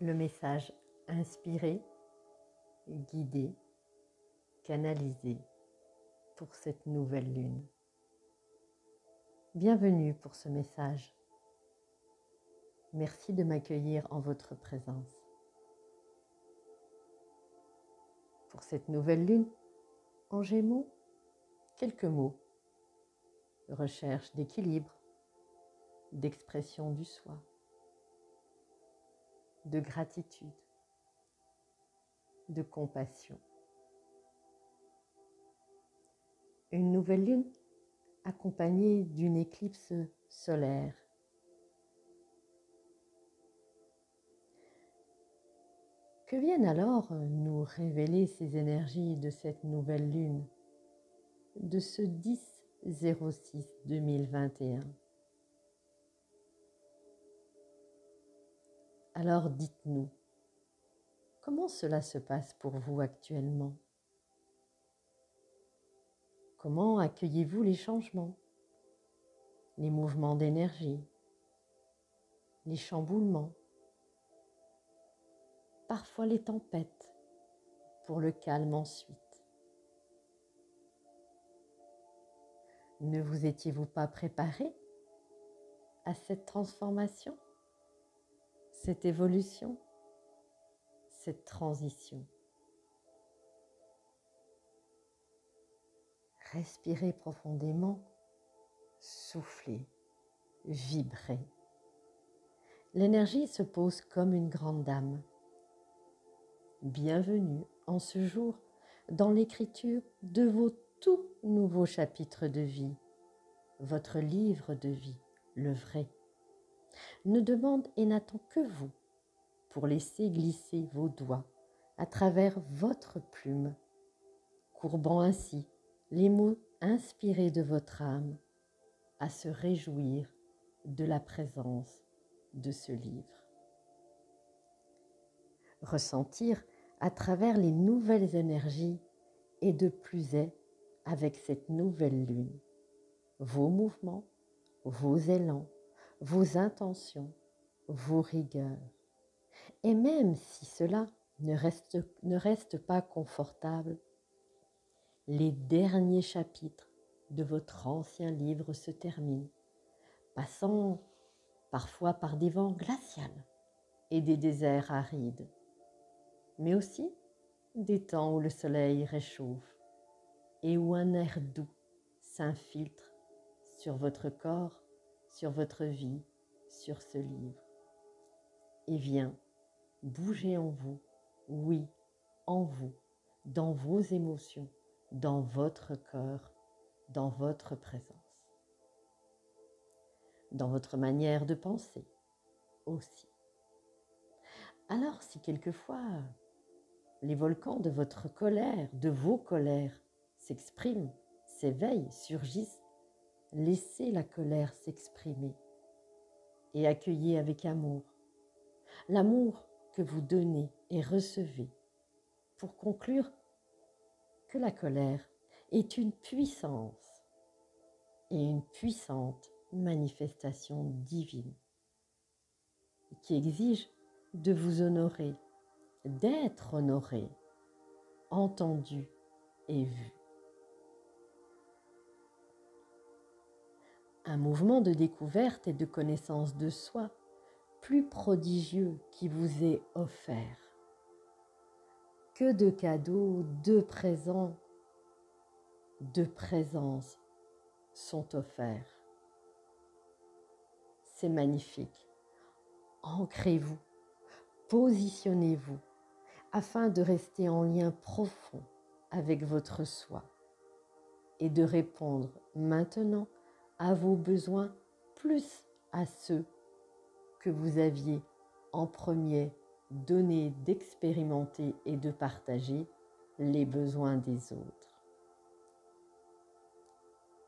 le message inspiré, guidé, canalisé pour cette nouvelle lune. Bienvenue pour ce message. Merci de m'accueillir en votre présence. Pour cette nouvelle lune, en Gémeaux, quelques mots. Recherche d'équilibre, d'expression du soi, de gratitude, de compassion. Une nouvelle lune accompagnée d'une éclipse solaire. Que viennent alors nous révéler ces énergies de cette nouvelle lune, de ce 10/06/2021? Alors dites-nous, comment cela se passe pour vous actuellement? Comment accueillez-vous les changements, les mouvements d'énergie, les chamboulements, parfois les tempêtes, pour le calme ensuite? Ne vous étiez-vous pas préparé à cette transformation, cette évolution, cette transition? Respirez profondément, soufflez, vibrez. L'énergie se pose comme une grande dame. Bienvenue en ce jour dans l'écriture de vos tout nouveaux chapitres de vie. Votre livre de vie, le vrai, ne demande et n'attend que vous pour laisser glisser vos doigts à travers votre plume, courbant ainsi les mots inspirés de votre âme à se réjouir de la présence de ce livre. Ressentir à travers les nouvelles énergies et de plus est avec cette nouvelle lune, vos mouvements, vos élans, vos intentions, vos rigueurs. Et même si cela ne reste pas confortable, les derniers chapitres de votre ancien livre se terminent, passant parfois par des vents glaciaux et des déserts arides, mais aussi des temps où le soleil réchauffe et où un air doux s'infiltre sur votre corps, sur votre vie, sur ce livre, et vient bouger en vous, oui, en vous, dans vos émotions, dans votre cœur, dans votre présence, dans votre manière de penser aussi. Alors si quelquefois les volcans de votre colère, de vos colères s'expriment, s'éveillent, surgissent, laissez la colère s'exprimer et accueillez avec amour l'amour que vous donnez et recevez, pour conclure que la colère est une puissance et une puissante manifestation divine qui exige de vous honorer, d'être honoré, entendu et vu. Un mouvement de découverte et de connaissance de soi plus prodigieux qui vous est offert. Que de cadeaux, de présents, de présences sont offerts. C'est magnifique. Ancrez-vous, positionnez-vous afin de rester en lien profond avec votre soi et de répondre maintenant à vos besoins plus à ceux que vous aviez en premier donné d'expérimenter et de partager les besoins des autres.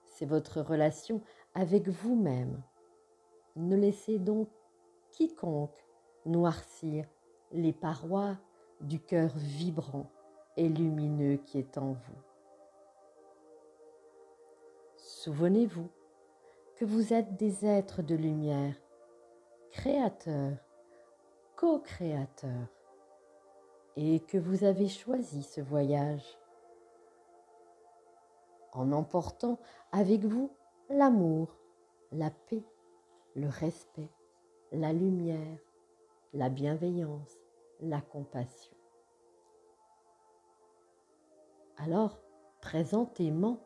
C'est votre relation avec vous-même. Ne laissez donc quiconque noircir les parois du cœur vibrant et lumineux qui est en vous. Souvenez-vous que vous êtes des êtres de lumière, créateurs, co-créateur et que vous avez choisi ce voyage en emportant avec vous l'amour, la paix, le respect, la lumière, la bienveillance, la compassion. Alors, présentément,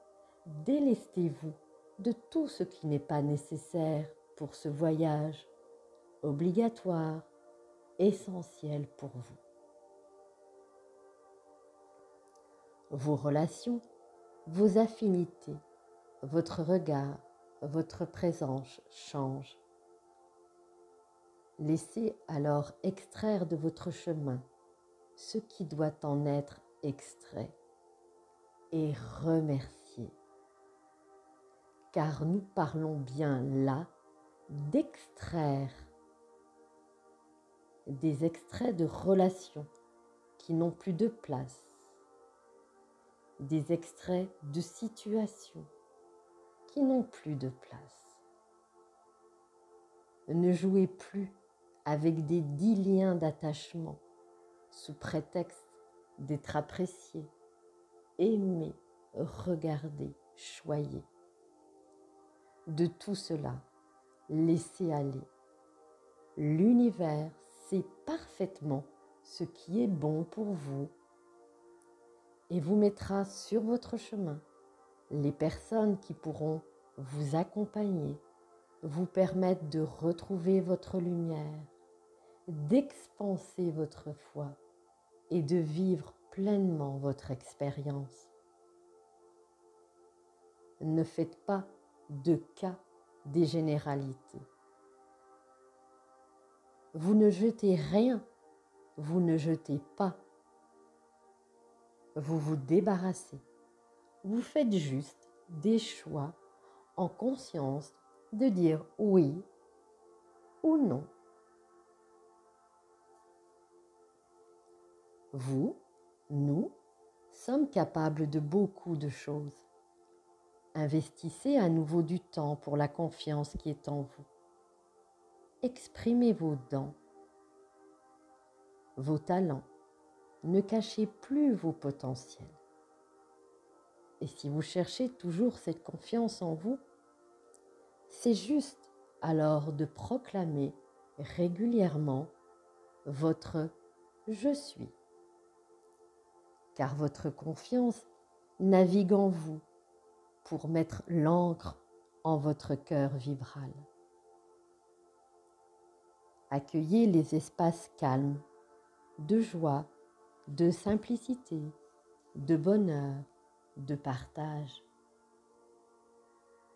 délestez-vous de tout ce qui n'est pas nécessaire pour ce voyage, obligatoire, essentiel pour vous. Vos relations, vos affinités, votre regard, votre présence changent. Laissez alors extraire de votre chemin ce qui doit en être extrait et remerciez. Car nous parlons bien là d'extraire des extraits de relations qui n'ont plus de place, des extraits de situations qui n'ont plus de place. Ne jouez plus avec des 10 liens d'attachement sous prétexte d'être apprécié, aimé, regardé, choyé. De tout cela, laissez aller. L'univers sait parfaitement ce qui est bon pour vous et vous mettra sur votre chemin les personnes qui pourront vous accompagner, vous permettre de retrouver votre lumière, d'expanser votre foi et de vivre pleinement votre expérience. Ne faites pas de cas des généralités. Vous ne jetez rien, vous ne jetez pas. Vous vous débarrassez. Vous faites juste des choix en conscience de dire oui ou non. Vous, nous, sommes capables de beaucoup de choses. Investissez à nouveau du temps pour la confiance qui est en vous. Exprimez vos dons, vos talents. Ne cachez plus vos potentiels. Et si vous cherchez toujours cette confiance en vous, c'est juste alors de proclamer régulièrement votre « je suis ». Car votre confiance navigue en vous pour mettre l'ancre en votre cœur vibral. Accueillez les espaces calmes, de joie, de simplicité, de bonheur, de partage.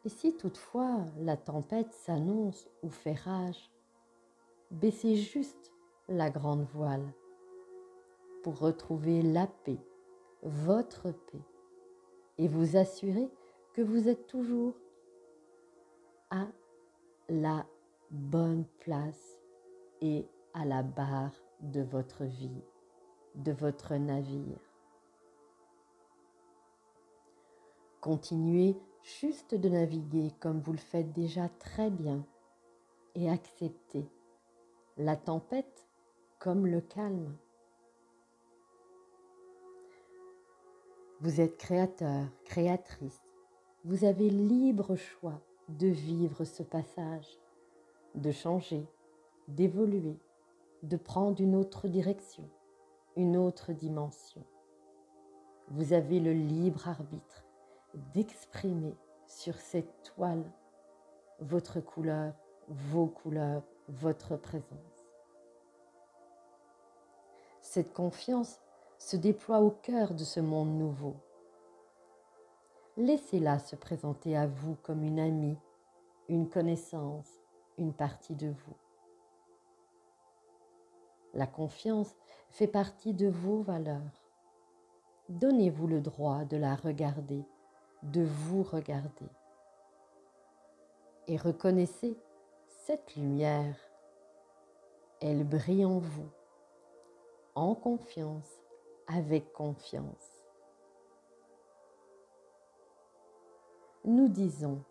Et si toutefois la tempête s'annonce ou fait rage, baissez juste la grande voile pour retrouver la paix, votre paix, et vous assurer que vous êtes toujours à la bonne place et à la barre de votre vie, de votre navire. Continuez juste de naviguer comme vous le faites déjà très bien et acceptez la tempête comme le calme. Vous êtes créateur, créatrice. Vous avez libre choix de vivre ce passage, de changer, d'évoluer, de prendre une autre direction, une autre dimension. Vous avez le libre arbitre d'exprimer sur cette toile votre couleur, vos couleurs, votre présence. Cette confiance se déploie au cœur de ce monde nouveau. Laissez-la se présenter à vous comme une amie, une connaissance, une partie de vous. La confiance fait partie de vos valeurs. Donnez-vous le droit de la regarder, de vous regarder. Et reconnaissez cette lumière. Elle brille en vous, en confiance, avec confiance. Nous disons,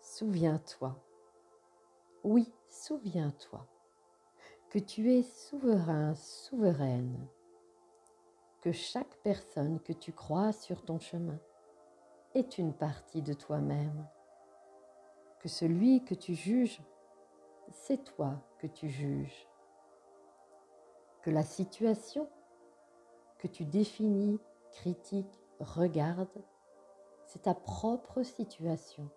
souviens-toi. Oui, souviens-toi que tu es souverain, souveraine, que chaque personne que tu croises sur ton chemin est une partie de toi-même, que celui que tu juges, c'est toi que tu juges, que la situation que tu définis, critiques, regardes, c'est ta propre situation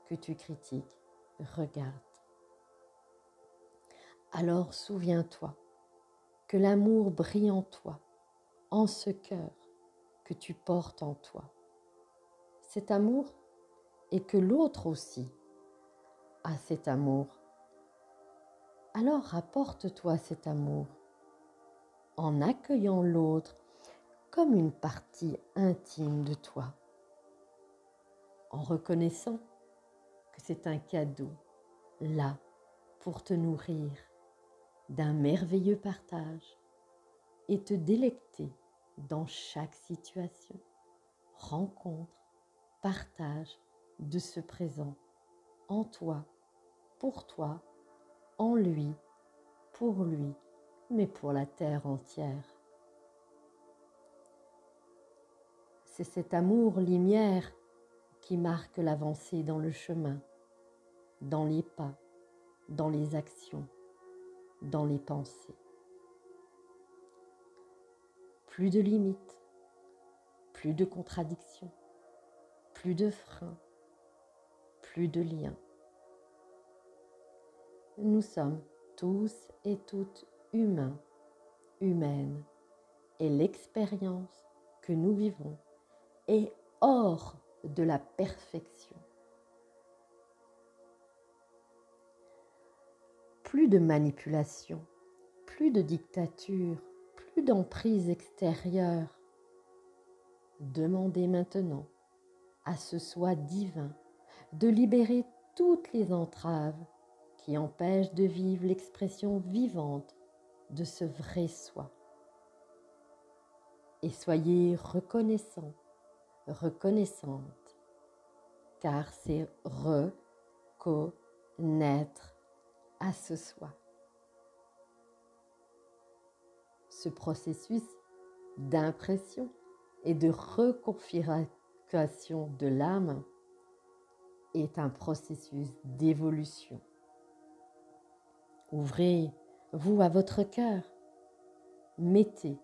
que tu critiques, regardes. Alors souviens-toi que l'amour brille en toi, en ce cœur que tu portes en toi. Cet amour, et que l'autre aussi a cet amour. Alors rapporte-toi cet amour en accueillant l'autre comme une partie intime de toi, en reconnaissant que c'est un cadeau là pour te nourrir d'un merveilleux partage et te délecter dans chaque situation, rencontre, partage de ce présent en toi, en lui, pour lui, mais pour la terre entière. C'est cet amour lumière qui marque l'avancée dans le chemin, dans les pas, dans les actions, dans les pensées. Plus de limites, plus de contradictions, plus de freins, plus de liens. Nous sommes tous et toutes humains, humaines, et l'expérience que nous vivons est hors de la perfection. Plus de manipulation, plus de dictature, plus d'emprise extérieure. Demandez maintenant à ce soi divin de libérer toutes les entraves qui empêchent de vivre l'expression vivante de ce vrai soi. Et soyez reconnaissants, reconnaissante, car c'est reconnaître à ce soi. Ce processus d'impression et de reconfiguration de l'âme est un processus d'évolution. Ouvrez-vous à votre cœur, mettez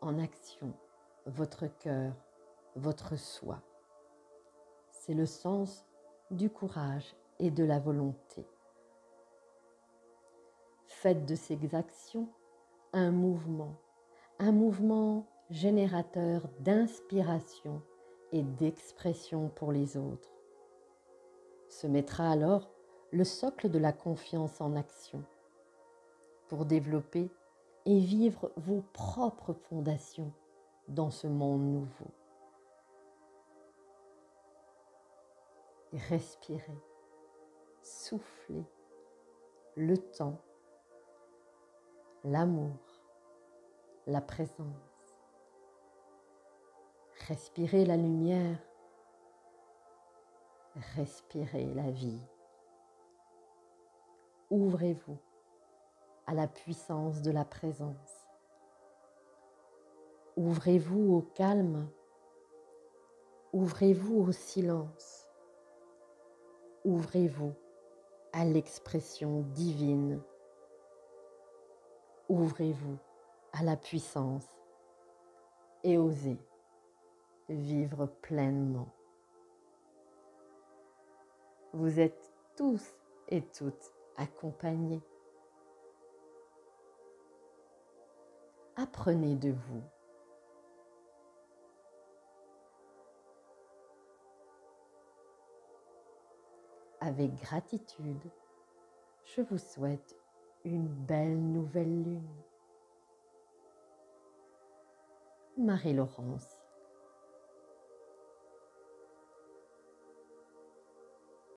en action votre cœur, votre soi. C'est le sens du courage et de la volonté. Faites de ces actions un mouvement générateur d'inspiration et d'expression pour les autres. Se mettra alors le socle de la confiance en action pour développer et vivre vos propres fondations dans ce monde nouveau. Respirez, soufflez le temps, l'amour, la présence. Respirez la lumière, respirez la vie. Ouvrez-vous à la puissance de la présence. Ouvrez-vous au calme, ouvrez-vous au silence, ouvrez-vous à l'expression divine, ouvrez-vous à la puissance et osez vivre pleinement. Vous êtes tous et toutes accompagnés. Apprenez de vous. Avec gratitude, je vous souhaite une belle nouvelle lune. Marie-Laurence.